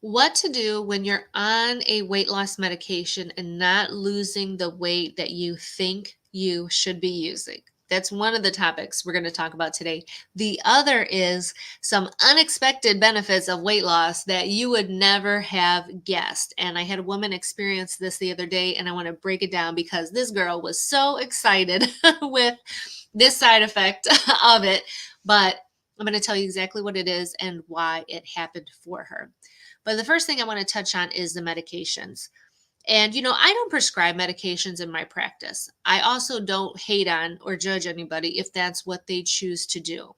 What to do when you're on a weight loss medication and not losing the weight that you think you should be using. That's one of the topics we're going to talk about today. The other is some unexpected benefits of weight loss that you would never have guessed. And I had a woman experience this the other day, and I want to break it down because this girl was so excited with this side effect of it. But I'm going to tell you exactly what it is and why it happened for her. But the first thing I want to touch on is the medications. And, I don't prescribe medications in my practice. I also don't hate on or judge anybody if that's what they choose to do.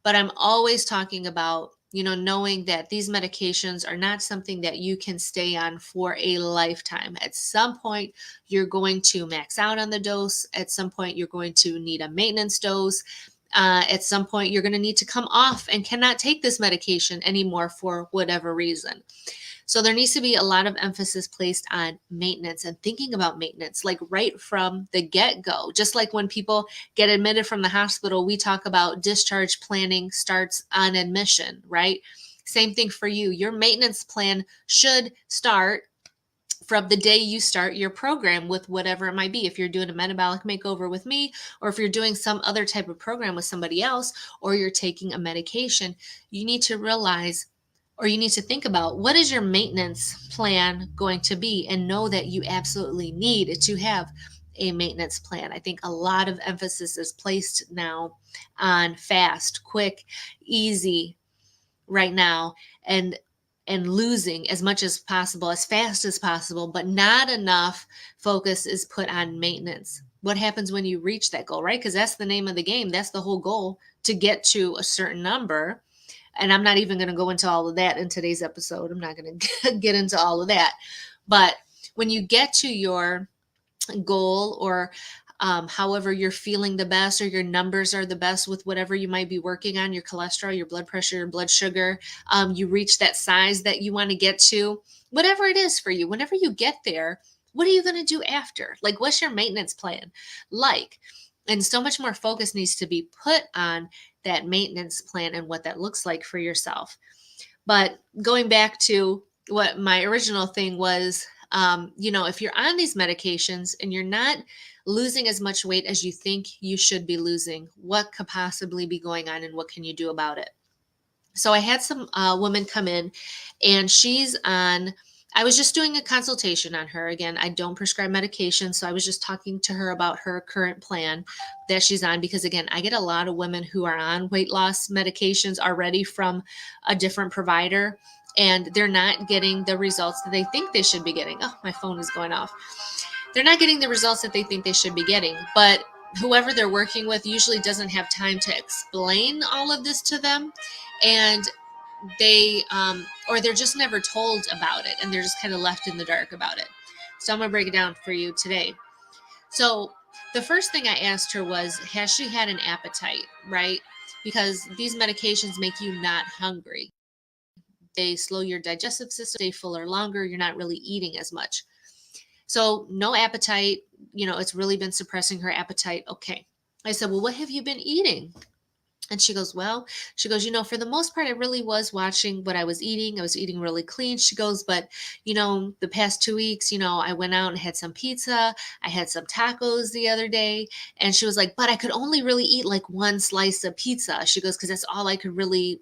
But I'm always talking about, knowing that these medications are not something that you can stay on for a lifetime. At some point, you're going to max out on the dose. At some point, you're going to need a maintenance dose. At some point, you're going to need to come off and cannot take this medication anymore for whatever reason. So there needs to be a lot of emphasis placed on maintenance and thinking about maintenance, like right from the get-go. Just like when people get admitted from the hospital, we talk about discharge planning starts on admission, right? Same thing for you. Your maintenance plan should start from the day you start your program with whatever it might be. If you're doing a metabolic makeover with me, or if you're doing some other type of program with somebody else, or you're taking a medication, you need to realize, or you need to think about, what is your maintenance plan going to be, and know that you absolutely need to have a maintenance plan. I think a lot of emphasis is placed now on fast, quick, easy right now, and losing as much as possible, as fast as possible, but not enough focus is put on maintenance. What happens when you reach that goal, right? Because that's the name of the game. That's the whole goal, to get to a certain number. And I'm not even going to go into all of that in today's episode. I'm not going to get into all of that. But when you get to your goal, or however you're feeling the best, or your numbers are the best with whatever you might be working on, your cholesterol, your blood pressure, your blood sugar, you reach that size that you want to get to, whatever it is for you, whenever you get there, what are you going to do after? Like, what's your maintenance plan like? And so much more focus needs to be put on that maintenance plan and what that looks like for yourself. But going back to what my original thing was, if you're on these medications and you're not losing as much weight as you think you should be losing, what could possibly be going on, and what can you do about it? So I had some woman come in, and I was just doing a consultation on her. Again, I don't prescribe medication, so I was just talking to her about her current plan that she's on, because again, I get a lot of women who are on weight loss medications already from a different provider, and they're not getting the results that they think they should be getting. Oh, my phone is going off. They're not getting the results that they think they should be getting, but whoever they're working with usually doesn't have time to explain all of this to them, and or they're just never told about it, and they're just kind of left in the dark about it. So I'm going to break it down for you today. So the first thing I asked her was, has she had an appetite, right? Because these medications make you not hungry. They slow your digestive system, stay fuller longer, you're not really eating as much. So no appetite, it's really been suppressing her appetite. Okay. I said, well, what have you been eating? And she goes, for the most part, I really was watching what I was eating. I was eating really clean. She goes, but, the past 2 weeks, I went out and had some pizza. I had some tacos the other day. And she was like, but I could only really eat like one slice of pizza. She goes, because that's all I could really,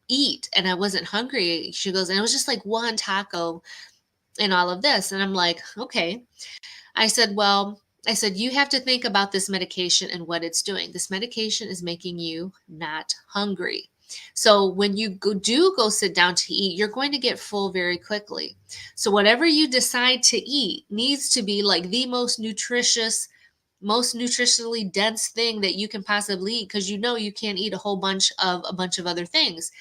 eat. And I wasn't hungry. She goes, and it was just like one taco and all of this. And I'm like, okay. I said, you have to think about this medication and what it's doing. This medication is making you not hungry. So when you go sit down to eat, you're going to get full very quickly. So whatever you decide to eat needs to be like the most nutritious, most nutritionally dense thing that you can possibly eat, because you can't eat a bunch of other things.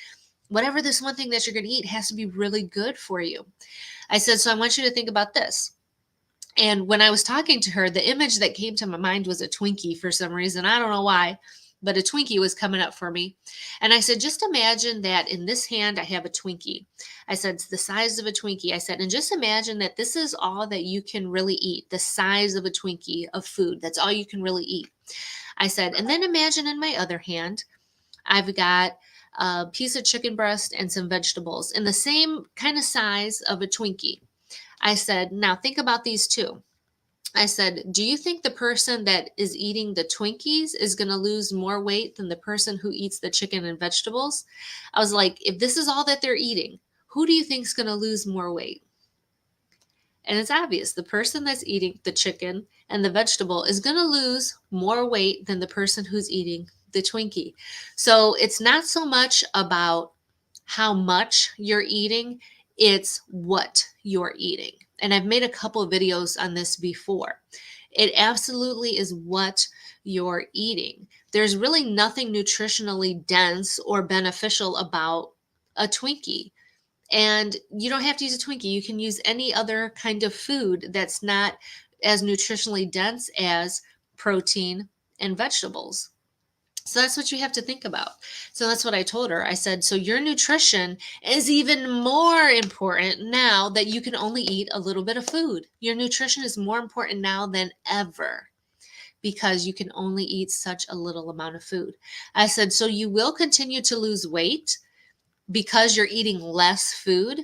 Whatever this one thing that you're going to eat has to be really good for you. I said, so I want you to think about this. And when I was talking to her, the image that came to my mind was a Twinkie for some reason. I don't know why, but a Twinkie was coming up for me. And I said, just imagine that in this hand, I have a Twinkie. I said, it's the size of a Twinkie. I said, and just imagine that this is all that you can really eat, the size of a Twinkie of food. That's all you can really eat. I said, and then imagine in my other hand, I've got a piece of chicken breast, and some vegetables in the same kind of size of a Twinkie. I said, now think about these two. I said, do you think the person that is eating the Twinkies is going to lose more weight than the person who eats the chicken and vegetables? I was like, if this is all that they're eating, who do you think is going to lose more weight? And it's obvious the person that's eating the chicken and the vegetable is going to lose more weight than the person who's eating the Twinkie. So it's not so much about how much you're eating, it's what you're eating. And I've made a couple of videos on this before. It absolutely is what you're eating. There's really nothing nutritionally dense or beneficial about a Twinkie. And you don't have to use a Twinkie. You can use any other kind of food that's not as nutritionally dense as protein and vegetables. So that's what you have to think about. So that's what I told her. I said, so your nutrition is even more important now that you can only eat a little bit of food. Your nutrition is more important now than ever because you can only eat such a little amount of food. I said, so you will continue to lose weight because you're eating less food,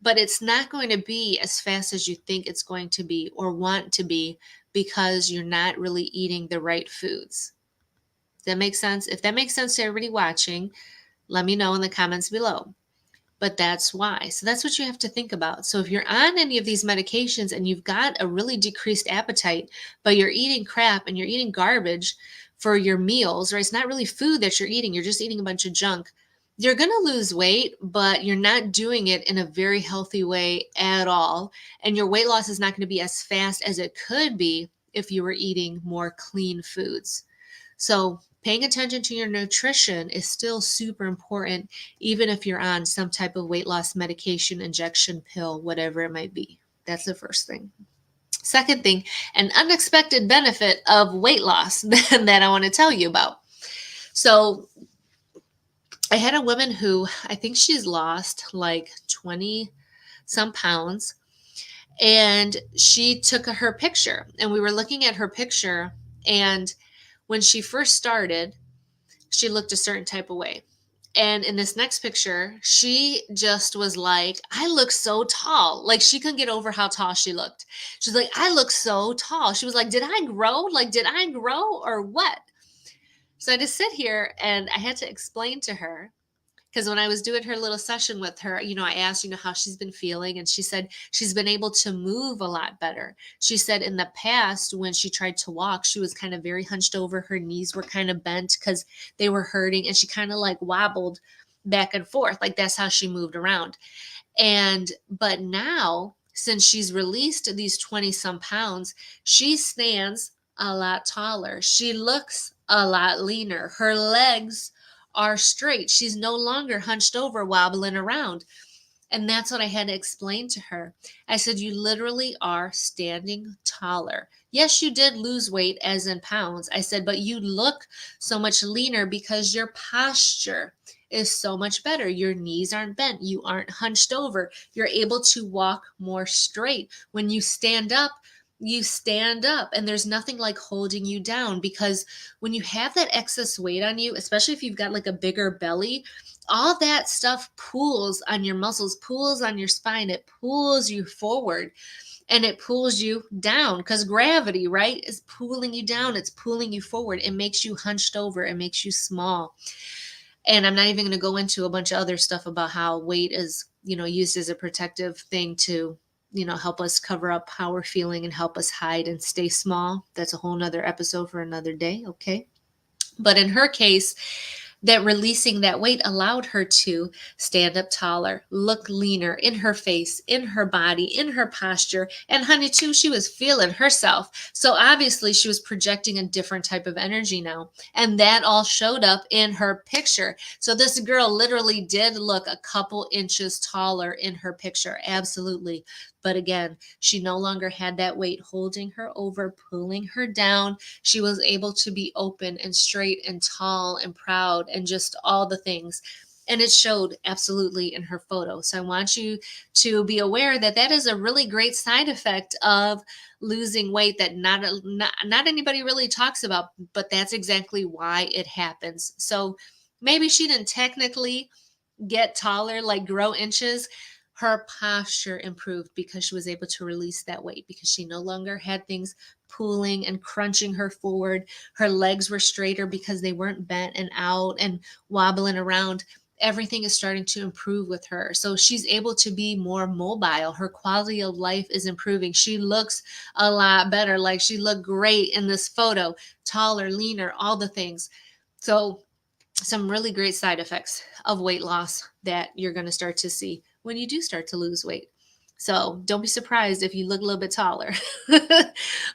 but it's not going to be as fast as you think it's going to be or want to be because you're not really eating the right foods. Does that make sense? If that makes sense to everybody watching, let me know in the comments below. But that's why. So that's what you have to think about. So if you're on any of these medications and you've got a really decreased appetite, but you're eating crap and you're eating garbage for your meals, or it's not really food that you're eating, you're just eating a bunch of junk, you're going to lose weight, but you're not doing it in a very healthy way at all. And your weight loss is not going to be as fast as it could be if you were eating more clean foods. So paying attention to your nutrition is still super important, even if you're on some type of weight loss medication, injection, pill, whatever it might be. That's the first thing. Second thing, an unexpected benefit of weight loss that I want to tell you about. So I had a woman who I think she's lost like 20 some pounds, and she took her picture, and we were looking at her picture, and when she first started, she looked a certain type of way. And in this next picture, she just was like, I look so tall. Like she couldn't get over how tall she looked. She's like, I look so tall. She was like, did I grow? Like, did I grow or what? So I just sit here and I had to explain to her, because when I was doing her little session with her, I asked, how she's been feeling. And she said she's been able to move a lot better. She said in the past, when she tried to walk, she was kind of very hunched over. Her knees were kind of bent because they were hurting. And she kind of like wobbled back and forth. Like that's how she moved around. But now, since she's released these 20 some pounds, she stands a lot taller. She looks a lot leaner. Her legs are straight. She's no longer hunched over, wobbling around. And that's what I had to explain to her. I said, you literally are standing taller. Yes, you did lose weight as in pounds. I said, but you look so much leaner because your posture is so much better. Your knees aren't bent. You aren't hunched over. You're able to walk more straight. When you stand up, and there's nothing like holding you down, because when you have that excess weight on you, especially if you've got like a bigger belly, all that stuff pulls on your muscles, pulls on your spine. It pulls you forward and it pulls you down, because gravity, right, is pulling you down. It's pulling you forward. It makes you hunched over. It makes you small. And I'm not even going to go into a bunch of other stuff about how weight is, used as a protective thing to help us cover up how we're feeling and help us hide and stay small. That's a whole nother episode for another day. Okay. But in her case, that releasing that weight allowed her to stand up taller, look leaner in her face, in her body, in her posture. And honey, too, she was feeling herself. So obviously she was projecting a different type of energy now. And that all showed up in her picture. So this girl literally did look a couple inches taller in her picture. Absolutely. But again, she no longer had that weight holding her over, pulling her down. She was able to be open and straight and tall and proud and just all the things. And it showed absolutely in her photo. So I want you to be aware that that is a really great side effect of losing weight that not anybody really talks about, but that's exactly why it happens. So Maybe she didn't technically get taller, like grow inches. Her posture improved because she was able to release that weight, because she no longer had things pulling and crunching her forward. Her legs were straighter because they weren't bent and out and wobbling around. Everything is starting to improve with her. So she's able to be more mobile. Her quality of life is improving. She looks a lot better. Like she looked great in this photo, taller, leaner, all the things. So some really great side effects of weight loss that you're going to start to see when you do start to lose weight. So don't be surprised if you look a little bit taller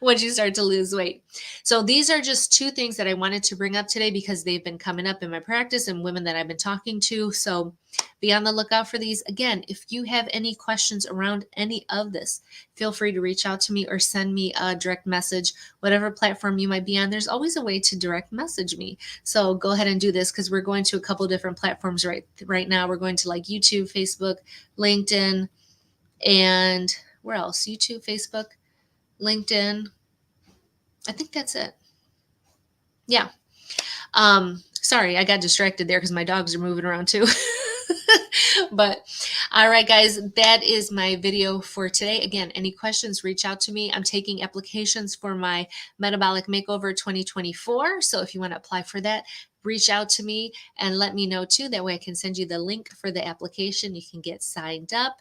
once you start to lose weight. So these are just two things that I wanted to bring up today because they've been coming up in my practice and women that I've been talking to. So be on the lookout for these. Again, if you have any questions around any of this, feel free to reach out to me or send me a direct message, whatever platform you might be on. There's always a way to direct message me. So go ahead and do this, because we're going to a couple different platforms right now. We're going to like YouTube, Facebook, LinkedIn, and where else? YouTube, Facebook, LinkedIn. I think that's it. Yeah. Sorry, I got distracted there because my dogs are moving around too. But all right, guys, that is my video for today. Again, any questions, reach out to me. I'm taking applications for my Metabolic Makeover 2024. So if you want to apply for that, reach out to me and let me know too. That way I can send you the link for the application. You can get signed up.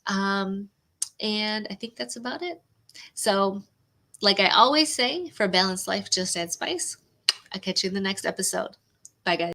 And I think that's about it. So, like I always say, for a balanced life, just add spice. I'll catch you in the next episode. Bye, guys.